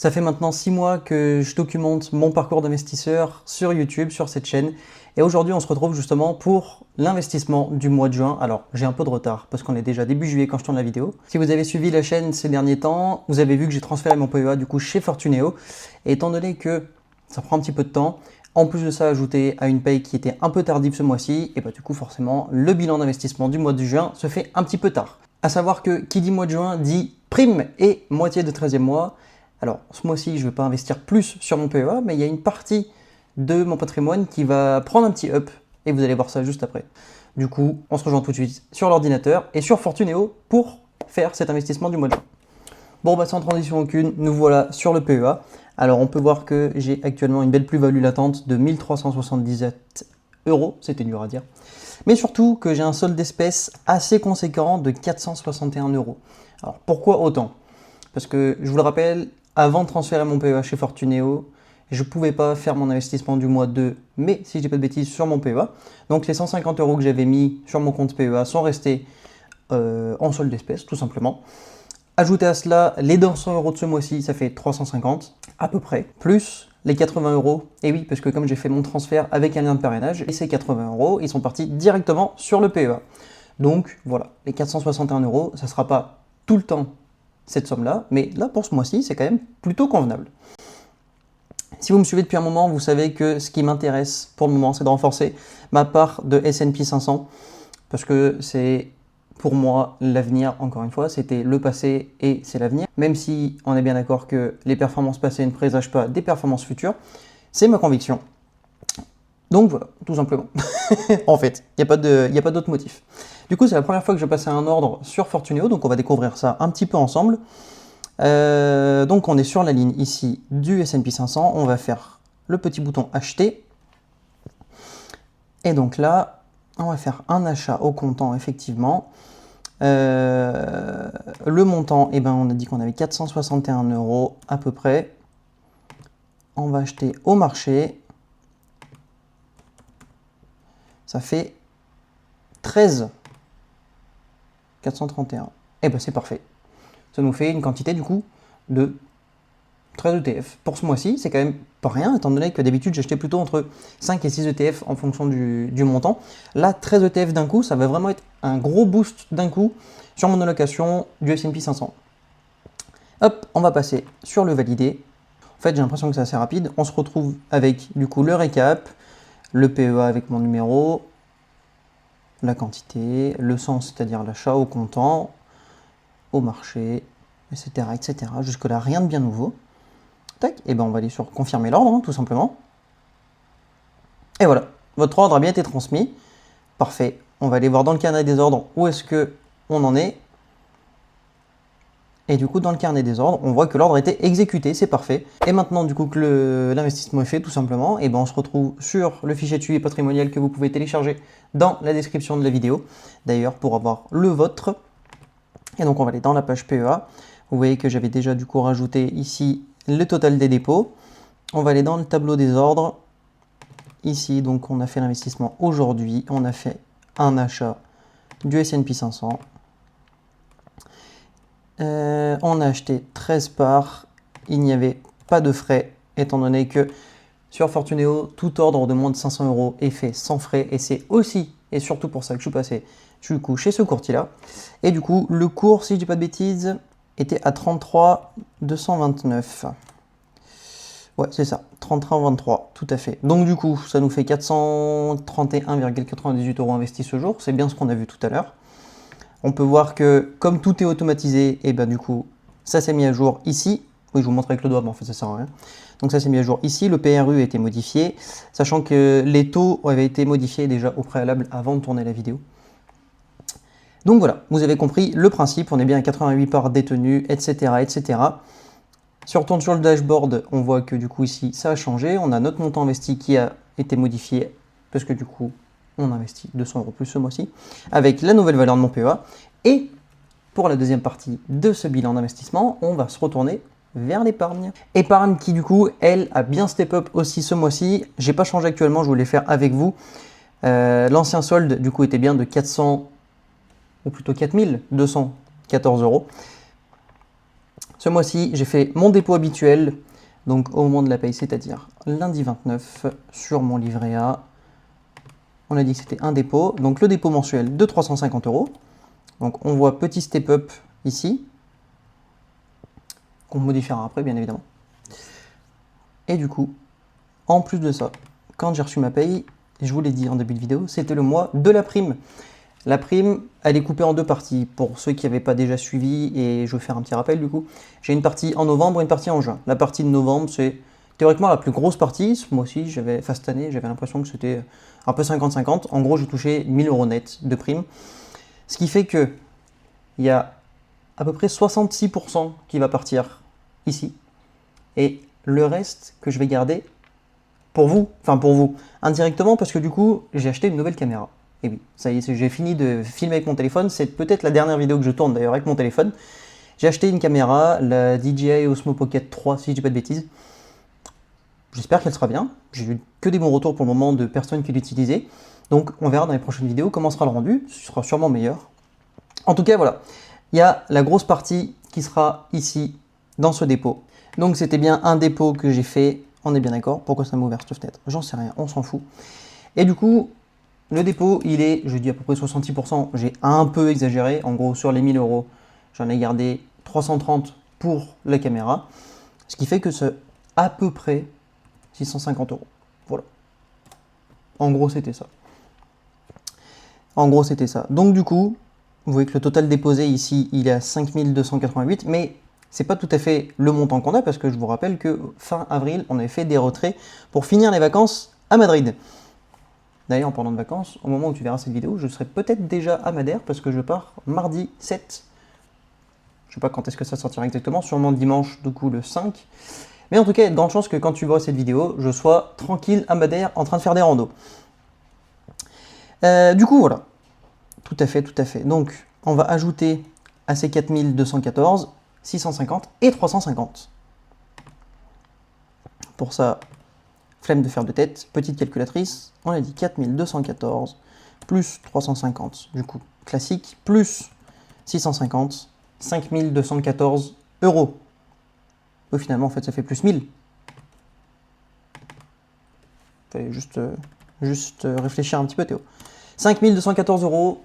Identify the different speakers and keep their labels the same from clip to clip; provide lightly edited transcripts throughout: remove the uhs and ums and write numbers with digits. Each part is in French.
Speaker 1: Ça fait maintenant 6 mois que je documente mon parcours d'investisseur sur YouTube, sur cette chaîne. Et aujourd'hui, on se retrouve justement pour l'investissement du mois de juin. Alors, j'ai un peu de retard parce qu'on est déjà début juillet quand je tourne la vidéo. Si vous avez suivi la chaîne ces derniers temps, vous avez vu que j'ai transféré mon PEA du coup chez Fortuneo. Et étant donné que ça prend un petit peu de temps, en plus de ça, ajouté à une paye qui était un peu tardive ce mois-ci, et bah du coup forcément, le bilan d'investissement du mois de juin se fait un petit peu tard. À savoir que qui dit mois de juin dit prime et moitié de 13e mois. Alors, ce mois-ci, je ne vais pas investir plus sur mon PEA, mais il y a une partie de mon patrimoine qui va prendre un petit up, et vous allez voir ça juste après. Du coup, on se rejoint tout de suite sur l'ordinateur et sur Fortuneo pour faire cet investissement du mois de juin. Bon, bah sans transition aucune, nous voilà sur le PEA. Alors, on peut voir que j'ai actuellement une belle plus-value latente de 1377 €, c'était dur à dire. Mais surtout que j'ai un solde d'espèces assez conséquent de 461 €. Alors, pourquoi autant? Parce que, je vous le rappelle, avant de transférer mon PEA chez Fortuneo, je ne pouvais pas faire mon investissement du mois de mai, si je dis pas de bêtises, sur mon PEA. Donc les 150 € que j'avais mis sur mon compte PEA sont restés en solde d'espèces, tout simplement. Ajoutez à cela les 200 € de ce mois-ci, ça fait 350 à peu près, plus les 80 €. Et oui, parce que comme j'ai fait mon transfert avec un lien de parrainage, et ces 80 €, ils sont partis directement sur le PEA. Donc voilà, les 461 €, ça ne sera pas tout le temps cette somme-là, mais là pour ce mois-ci, c'est quand même plutôt convenable. Si vous me suivez depuis un moment, vous savez que ce qui m'intéresse pour le moment, c'est de renforcer ma part de S&P 500, parce que c'est pour moi l'avenir, encore une fois, c'était le passé et c'est l'avenir. Même si on est bien d'accord que les performances passées ne présagent pas des performances futures, c'est ma conviction. Donc voilà, tout simplement. En fait, il n'y a pas d'autre motif. Du coup, c'est la première fois que je passe à un ordre sur Fortuneo, donc on va découvrir ça un petit peu ensemble. Donc on est sur la ligne ici du S&P 500, on va faire le petit bouton acheter. Et donc là, on va faire un achat au comptant, effectivement. Le montant, eh ben, on a dit qu'on avait 461 € à peu près. On va acheter au marché. Ça fait 13 431. Et ben c'est parfait. Ça nous fait une quantité du coup de 13 ETF. Pour ce mois-ci, c'est quand même pas rien, étant donné que d'habitude j'achetais plutôt entre 5 et 6 ETF en fonction du montant. Là, 13 ETF d'un coup, ça va vraiment être un gros boost d'un coup sur mon allocation du S&P 500. Hop, on va passer sur le valider. En fait, j'ai l'impression que c'est assez rapide. On se retrouve avec du coup le récap, le PEA avec mon numéro, la quantité, le sens, c'est-à-dire l'achat au comptant, au marché, etc. etc. Jusque-là, rien de bien nouveau. Tac, et ben on va aller sur confirmer l'ordre, hein, tout simplement. Et voilà, votre ordre a bien été transmis. Parfait. On va aller voir dans le carnet des ordres où est-ce que on en est. Et du coup, dans le carnet des ordres, on voit que l'ordre a été exécuté, c'est parfait. Et maintenant, du coup, que l'investissement est fait, tout simplement, et ben on se retrouve sur le fichier de suivi patrimonial que vous pouvez télécharger dans la description de la vidéo. D'ailleurs, pour avoir le vôtre. Et donc, on va aller dans la page PEA. Vous voyez que j'avais déjà, du coup, rajouté ici le total des dépôts. On va aller dans le tableau des ordres. Ici, donc, on a fait l'investissement aujourd'hui. On a fait un achat du S&P 500. On a acheté 13 parts, il n'y avait pas de frais, étant donné que sur Fortuneo, tout ordre de moins de 500 € est fait sans frais, et c'est aussi, et surtout pour ça que je suis passé du coup chez ce courtier-là. Et du coup, le cours, si je dis pas de bêtises, était à 33,229. Ouais, c'est ça, 33,23, tout à fait. Donc du coup, ça nous fait 431,98 € investis ce jour, c'est bien ce qu'on a vu tout à l'heure. On peut voir que comme tout est automatisé, et ben du coup, ça s'est mis à jour ici. Oui, je vous montre avec le doigt, mais en fait ça sert à rien. Donc ça s'est mis à jour ici, le PRU a été modifié, sachant que les taux avaient été modifiés déjà au préalable avant de tourner la vidéo. Donc voilà, vous avez compris le principe, on est bien à 88 parts détenues, etc. etc. Si on retourne sur le dashboard, on voit que du coup ici, ça a changé. On a notre montant investi qui a été modifié, parce que du coup, on investit 200 € plus ce mois-ci, avec la nouvelle valeur de mon PEA. Et pour la deuxième partie de ce bilan d'investissement, on va se retourner vers l'épargne. Épargne qui du coup, elle, a bien step up aussi ce mois-ci. J'ai pas changé actuellement, je voulais faire avec vous. L'ancien solde du coup était bien de 400, ou plutôt 4214 €. Ce mois-ci, j'ai fait mon dépôt habituel, donc au moment de la paye, c'est-à-dire lundi 29 sur mon livret A. On a dit que c'était un dépôt, donc le dépôt mensuel de 350 €. Donc on voit petit step-up ici, qu'on modifiera après bien évidemment. Et du coup, en plus de ça, quand j'ai reçu ma paye, je vous l'ai dit en début de vidéo, c'était le mois de la prime. La prime, elle est coupée en deux parties. Pour ceux qui n'avaient pas déjà suivi, et je vais faire un petit rappel du coup, j'ai une partie en novembre et une partie en juin. La partie de novembre, c'est théoriquement la plus grosse partie. Ce mois-ci, cette année, j'avais l'impression que c'était un peu 50-50. En gros, j'ai touché 1000 € net de prime. Ce qui fait que il y a à peu près 66% qui va partir ici. Et le reste que je vais garder pour vous, indirectement, parce que du coup, j'ai acheté une nouvelle caméra. Et oui, ça y est, j'ai fini de filmer avec mon téléphone. C'est peut-être la dernière vidéo que je tourne d'ailleurs avec mon téléphone. J'ai acheté une caméra, la DJI Osmo Pocket 3, si je dis pas de bêtises. J'espère qu'elle sera bien. J'ai eu que des bons retours pour le moment de personnes qui l'utilisaient. Donc on verra dans les prochaines vidéos comment sera le rendu. Ce sera sûrement meilleur. En tout cas, voilà. Il y a la grosse partie qui sera ici, dans ce dépôt. Donc c'était bien un dépôt que j'ai fait. On est bien d'accord. Pourquoi ça m'a ouvert cette fenêtre? J'en sais rien, on s'en fout. Et du coup, le dépôt, il est, je dis à peu près 66%, j'ai un peu exagéré. En gros, sur les 1000 €, j'en ai gardé 330 pour la caméra. Ce qui fait que c'est à peu près 650 €. Voilà. En gros, c'était ça. Donc du coup, vous voyez que le total déposé ici, il est à 5288, mais c'est pas tout à fait le montant qu'on a, parce que je vous rappelle que fin avril, on avait fait des retraits pour finir les vacances à Madrid. D'ailleurs, en parlant de vacances, au moment où tu verras cette vidéo, je serai peut-être déjà à Madère, parce que je pars mardi 7. Je sais pas quand est-ce que ça sortira exactement, sûrement dimanche, du coup le 5. Mais en tout cas, il y a de grandes chances que quand tu vois cette vidéo, je sois tranquille à Madère en train de faire des randos. Du coup, voilà. Tout à fait. Donc, on va ajouter à ces 4214, 650 et 350. Pour ça, flemme de faire de tête, petite calculatrice, on a dit 4214 plus 350, du coup, classique, plus 650, 5214 €. Finalement, en fait, ça fait plus 1000. Fallait juste réfléchir un petit peu, Théo. 5214 €,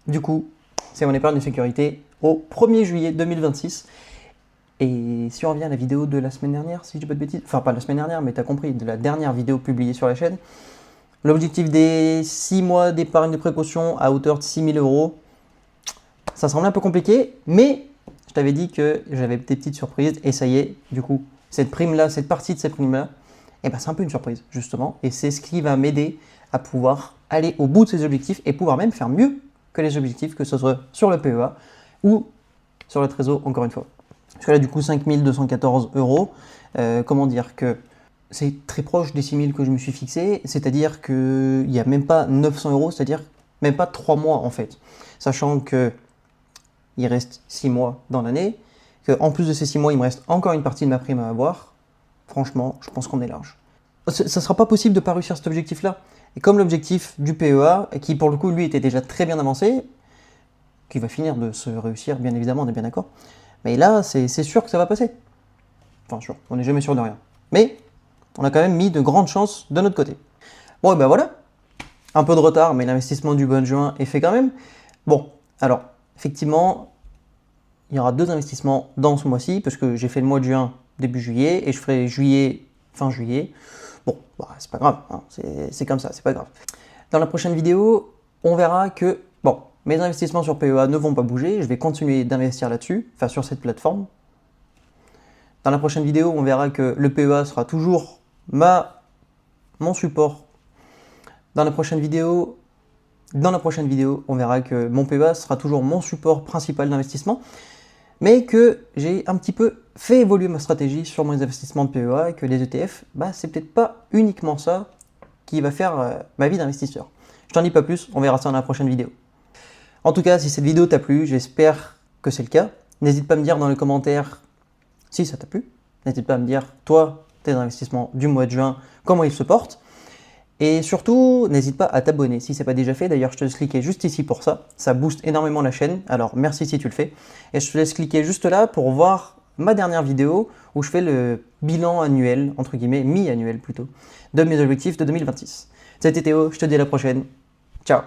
Speaker 1: du coup, c'est mon épargne de sécurité au 1er juillet 2026. Et si on revient à la vidéo de la semaine dernière, si je dis pas de bêtises, enfin pas la semaine dernière, mais tu as compris, de la dernière vidéo publiée sur la chaîne, l'objectif des 6 mois d'épargne de précaution à hauteur de 6000 €, ça semble un peu compliqué, mais je t'avais dit que j'avais des petites surprises, et ça y est, du coup, cette prime-là, cette partie de cette prime-là, eh ben, c'est un peu une surprise, justement, et c'est ce qui va m'aider à pouvoir aller au bout de ces objectifs et pouvoir même faire mieux que les objectifs, que ce soit sur le PEA ou sur le Trésor, encore une fois. Parce que là, du coup, 5214 €, comment dire que c'est très proche des 6000 que je me suis fixé, c'est-à-dire qu'il n'y a même pas 900 €, c'est-à-dire même pas 3 mois en fait. Sachant que il reste 6 mois dans l'année, qu'en plus de ces 6 mois, il me reste encore une partie de ma prime à avoir. Franchement, je pense qu'on est large. Ça ne sera pas possible de ne pas réussir cet objectif-là. Et comme l'objectif du PEA, qui pour le coup, lui, était déjà très bien avancé, qui va finir de se réussir, bien évidemment, on est bien d'accord. Mais là, c'est sûr que ça va passer. Enfin, sûr, on n'est jamais sûr de rien. Mais on a quand même mis de grandes chances de notre côté. Bon, et ben voilà. Un peu de retard, mais l'investissement du mois de juin est fait quand même. Bon, alors, effectivement, il y aura 2 investissements dans ce mois-ci, parce que j'ai fait le mois de juin début juillet, et je ferai juillet fin juillet. Bon, bah, c'est pas grave, hein, c'est comme ça, c'est pas grave. Dans la prochaine vidéo, on verra que, bon, mes investissements sur PEA ne vont pas bouger, je vais continuer d'investir là-dessus, enfin sur cette plateforme. Dans la prochaine vidéo, on verra que le PEA sera toujours mon support. Dans la prochaine vidéo, on verra que mon PEA sera toujours mon support principal d'investissement, mais que j'ai un petit peu fait évoluer ma stratégie sur mes investissements de PEA et que les ETF, bah, c'est peut-être pas uniquement ça qui va faire ma vie d'investisseur. Je t'en dis pas plus, on verra ça dans la prochaine vidéo. En tout cas, si cette vidéo t'a plu, j'espère que c'est le cas. N'hésite pas à me dire dans les commentaires si ça t'a plu. N'hésite pas à me dire, toi, tes investissements du mois de juin, comment ils se portent. Et surtout, n'hésite pas à t'abonner si ce n'est pas déjà fait. D'ailleurs, je te laisse cliquer juste ici pour ça. Ça booste énormément la chaîne. Alors, merci si tu le fais. Et je te laisse cliquer juste là pour voir ma dernière vidéo où je fais le bilan annuel, entre guillemets, mi-annuel plutôt, de mes objectifs de 2026. C'était Théo, je te dis à la prochaine. Ciao!